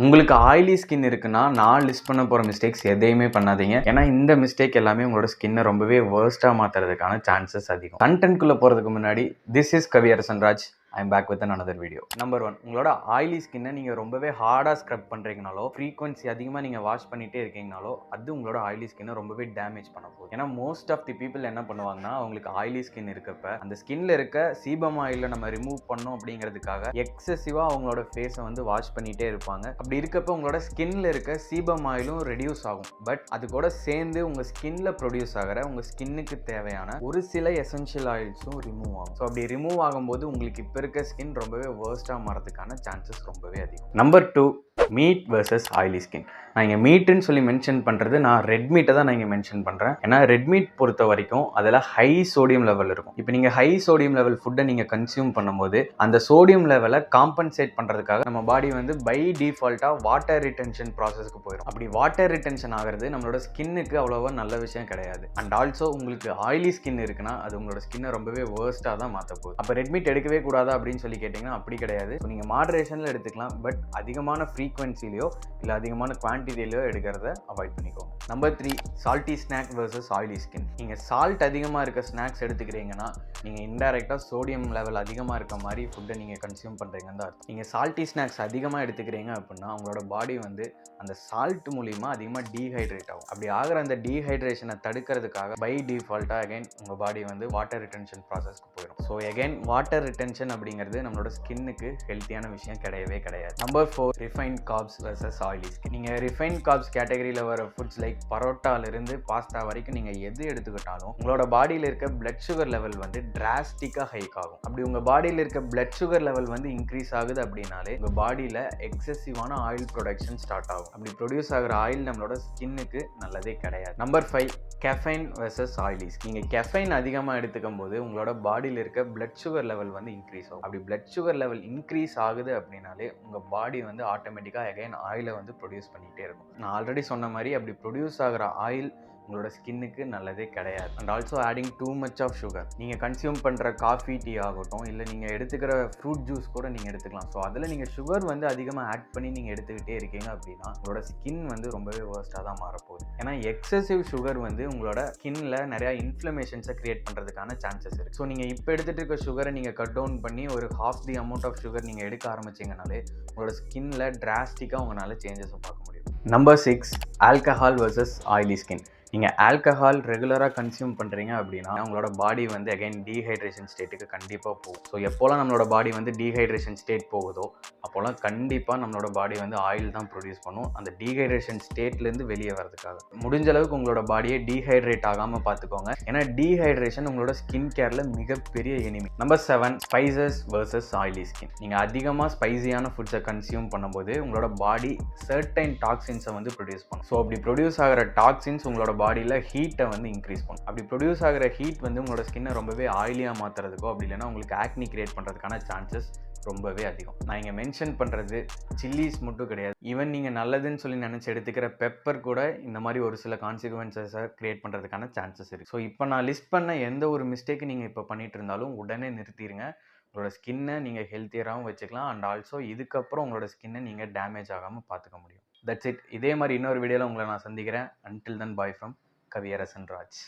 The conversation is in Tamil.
உங்களுக்கு ஆயிலி ஸ்கின் இருக்குன்னா நான் லிஸ்ட் பண்ண போகிற மிஸ்டேக்ஸ் எதையுமே பண்ணாதீங்க. ஏன்னா இந்த மிஸ்டேக் எல்லாமே உங்களோட ஸ்கின்னை ரொம்பவே வேர்ஸ்ட்டாக மாற்றுறதுக்கான சான்சஸ் அதிகம். கண்டென்ட்குள்ளே போகிறதுக்கு முன்னாடி this is Kaviyarasan Raj. I'm back with another video. Number 1, உங்களோட ஆயிலி ஸ்கின்னை நீங்கள் ரொம்பவே ஹார்டாக ஸ்க்ரப் பண்ணுறீங்கனாலோ, ஃப்ரீக்வன்சி அதிகமாக நீங்கள் வாஷ் பண்ணிகிட்டே இருக்கீங்கனாலோ, அது உங்களோட ஆயிலி ஸ்கின்னை ரொம்பவே டேமேஜ் பண்ண போகுது. ஏன்னா மோஸ்ட் ஆஃப் தி பீப்புள் என்ன பண்ணுவாங்கன்னா, அவங்களுக்கு ஆயிலி ஸ்கின் இருக்கப்ப அந்த ஸ்கின்ல இருக்க சீபம் ஆயிலை நம்ம ரிமூவ் பண்ணோம் அப்படிங்கிறதுக்காக எக்ஸசிவாக அவங்களோட ஃபேஸை வந்து வாஷ் பண்ணிகிட்டே இருப்பாங்க. அப்படி இருக்கப்ப உங்களோட ஸ்கின்ல இருக்க சீபம் ஆயிலும் ரெடியூஸ் ஆகும். பட் அது கூட சேர்ந்து உங்கள் ஸ்கின்ல ப்ரொடியூஸ் ஆகிற உங்கள் ஸ்கின்னுக்கு தேவையான ஒரு சில எசென்ஷியல் ஆயில்ஸும் ரிமூவ் ஆகும். ஸோ அப்படி ரிமூவ் ஆகும்போது உங்களுக்கு இப்போ இருக்க ஸ்கின் ரொம்பவே வேர்ஸ்ட்டாக மாறதுக்கான சான்சஸ் ரொம்பவே அதிகம். Number 2, meet versus oily skin. நான் இங்கே மீட்டுன்னு சொல்லி மென்ஷன் பண்ணுறது நான் ரெட் மீட்டை தான் நான் இங்கே மென்ஷன் பண்ணுறேன். ஏன்னா ரெட் மீட் பொறுத்த வரைக்கும் அதில் ஹை சோடியம் லெவல் இருக்கும். இப்போ நீங்கள் ஹை சோடியம் லெவல் ஃபுட்டை நீங்கள் கன்சியூம் பண்ணும்போது அந்த சோடியம் லெவலை காம்பன்சேட் பண்ணுறதுக்காக நம்ம பாடி வந்து பை டிஃபால்ட்டாக வாட்டர் ரிட்டென்ஷன் ப்ராசஸ்க்கு போயிடும். அப்படி வாட்டர் ரிட்டென்ஷன் ஆகிறது நம்மளோட ஸ்கின்னுக்கு அவ்வளோவா நல்ல விஷயம் கிடையாது. அண்ட் ஆல்சோ உங்களுக்கு ஆயிலி ஸ்கின் இருக்குன்னா அது உங்களோட ஸ்கின்னை ரொம்பவே வேர்ஸ்ட்டாக தான் மாற்ற போகுது. அப்போ ரெட் மீட் எடுக்கவே கூடாதா அப்படின்னு சொல்லி கேட்டிங்கன்னா அப்படி கிடையாது. ஸோ நீங்கள் மாடரேஷனில் எடுத்துக்கலாம். பட் அதிகமான ஃப்ரீக்வன்சிலையோ இல்லை அதிகமான குவான்டிட்டிலையோ எடுக்கிறத அவாய்ட் பண்ணிக்கோங்க. Number 3, salty snack versus oily skin. நீங்கள் சால்ட் அதிகமாக இருக்க ஸ்நாக்ஸ் எடுத்துக்கிறீங்கன்னா நீங்கள் இன்டைரக்டாக சோடியம் லெவல் அதிகமாக இருக்க மாதிரி ஃபுட்டை நீங்கள் கன்சியூம் பண்ணுறீங்கன்னு தான் அர்த்தம். நீங்கள் சால்ட்டி ஸ்நாக்ஸ் அதிகமாக எடுத்துக்கிறீங்க அப்படின்னா உங்களோட பாடி வந்து அந்த சால்ட் மூலிமா அதிகமாக டீஹைட்ரேட் ஆகும். அப்படி ஆகிற அந்த டீஹைட்ரேஷனை தடுக்கிறதுக்காக பை டிஃபால்ட்டாக அகைன் உங்கள் பாடி வந்து வாட்டர் ரிட்டென்ஷன் ப்ராசஸ்க்கு போயிடும். ஸோ அகைன் வாட்டர் ரிட்டென்ஷன் அப்படிங்கிறது நம்மளோட ஸ்கின்னுக்கு ஹெல்த்தியான விஷயம் கிடையவே கிடையாது. Number 4, refined corps versus oily skin. நீங்கள் ரிஃபைன்ட் கார்ப்ஸ் கேட்டகரியில் வர ஃபுட்ஸ் லைக் பரோட்டாலிருந்து பாஸ்தா வரைக்கும் நீங்கள் எது எடுத்துக்கிட்டாலும் உங்களோட பாடியில் இருக்க பிளட் சுகர் லெவல் வந்து டிராஸ்டிக்காக ஹைக் ஆகும். அப்படி உங்கள் பாடியில் இருக்க பிளட் சுகர் லெவல் வந்து இன்க்ரீஸ் ஆகுது அப்படின்னாலே உங்கள் பாடியில் எக்ஸசிவான ஆயில் ப்ரொடக்ஷன் ஸ்டார்ட் ஆகும். அப்படி ப்ரொடியூஸ் ஆகிற ஆயில் நம்மளோட ஸ்கின்னுக்கு நல்லதே கிடையாது. Number 5, caffeine versus oily skin. நீங்கள் கெஃபைன் அதிகமாக எடுத்துக்கும் போது உங்களோட பாடியில் இருக்க பிளட் சுகர் லெவல் வந்து இன்க்ரீஸ் ஆகும். அப்படி பிளட் சுகர் லெவல் இன்க்ரீஸ் ஆகுது அப்படின்னாலே உங்கள் பாடி வந்து ஆட்டோமேட்டிக்காக அகைன் ஆயிலை வந்து ப்ரொடியூஸ் பண்ணிகிட்டே இருக்கும். நான் ஆல்ரெடி சொன்ன மாதிரி அப்படி ப்ரொடியூஸ் ஆகிற ஆயில் உங்களோட ஸ்கின்னுக்கு நல்லதே கிடையாது. And also adding too much of sugar. நீங்கள் கன்சியூம் பண்ணுற காஃபி, டீ ஆகட்டும், இல்லை நீங்கள் எடுத்துக்கிற ஃப்ரூட் ஜூஸ் கூட நீங்கள் எடுத்துக்கலாம். ஸோ அதில் நீங்கள் சுகர் வந்து அதிகமாக ஆட் பண்ணி நீங்கள் எடுத்துக்கிட்டே இருக்கீங்க அப்படின்னா உங்களோட ஸ்கின் வந்து ரொம்பவே வேர்ஸ்ட்டாக தான் மாறப்போகுது. ஏன்னா எக்ஸசிவ் சுகர் வந்து உங்களோட ஸ்கின்ல நிறையா இன்ஃப்ளமேஷன்ஸை கிரியேட் பண்ணுறதுக்கான சான்சஸ் இருக்குது. ஸோ நீங்கள் இப்போ எடுத்துகிட்டு இருக்க சுகரை நீங்கள் கட் டவுன் பண்ணி ஒரு half the amount of sugar நீங்கள் எடுக்க ஆரம்பிச்சிங்கனாலே உங்களோட ஸ்கின்ல டிராஸ்டிக்காக உங்களால் சேஞ்சஸை பார்க்க முடியும். Number 6, alcohol versus oily skin. நீங்கள் ஆல்கஹால் ரெகுலராக கன்சியூம் பண்ணுறீங்க அப்படின்னா உங்களோட பாடி வந்து அகைன் டீஹைட்ரேஷன் ஸ்டேட்டுக்கு கண்டிப்பாக போகும். ஸோ எப்போல்லாம் நம்மளோட பாடி வந்து டீஹைட்ரேஷன் ஸ்டேட் போகுதோ அப்போல்லாம் கண்டிப்பாக நம்மளோட பாடி வந்து ஆயில் தான் ப்ரொடியூஸ் பண்ணும் அந்த டீஹைட்ரேஷன் ஸ்டேட்லேருந்து வெளியே வரதுக்காக. முடிஞ்ச அளவுக்கு உங்களோட பாடியை டீஹைட்ரேட் ஆகாமல் பார்த்துக்கோங்க. ஏன்னா டீஹைட்ரேஷன் உங்களோட ஸ்கின் கேரில் மிகப்பெரிய enemy. Number 7, spices versus oily skin. நீங்கள் அதிகமாக ஸ்பைசியான ஃபுட்ஸை கன்சியூம் பண்ணும்போது உங்களோட பாடி சர்டைன் டாக்ஸின்ஸை வந்து ப்ரொடியூஸ் பண்ணும். ஸோ அப்படி ப்ரொடியூஸ் ஆகிற டாக்ஸின்ஸ் உங்களோட பாடியில் ஹீட்டை வந்து இன்க்ரீஸ் பண்ணும். அப்படி ப்ரொடியூஸ் ஆகிற ஹீட் வந்து உங்களோட ஸ்கின்னை ரொம்பவே ஆயிலியாக மாற்றுறதுக்கோ அப்படி இல்லைன்னா உங்களுக்கு ஆக்னி கிரியேட் பண்ணுறதுக்கான சான்சஸ் ரொம்பவே அதிகம். நான் இங்கே மென்ஷன் பண்ணுறது சில்லிஸ் மட்டும் கிடையாது. ஈவன் நீங்கள் நல்லதுன்னு சொல்லி நினச்சி எடுத்துக்கிற பெப்பர் கூட இந்த மாதிரி ஒரு சில கான்சிக்வன்சஸை கிரியேட் பண்ணுறதுக்கான சான்சஸ் இருக்குது. ஸோ இப்போ நான் லிஸ்ட் பண்ண எந்த ஒரு மிஸ்டேக்கு நீங்கள் இப்போ பண்ணிட்டு இருந்தாலும் உடனே நிறுத்திடுங்க. உங்களோட ஸ்கின்னை நீங்கள் ஹெல்த்தியராகவும் வச்சுக்கலாம். அண்ட் ஆல்சோ இதுக்கப்புறம் உங்களோட ஸ்கின்னை நீங்கள் டேமேஜ் ஆகாமல் பார்த்துக்க முடியும். That's it. இதே மாதிரி இன்னொரு வீடியோவில் உங்களை நான் சந்திக்கிறேன். Until then, bye from Kaviyarasan Raj.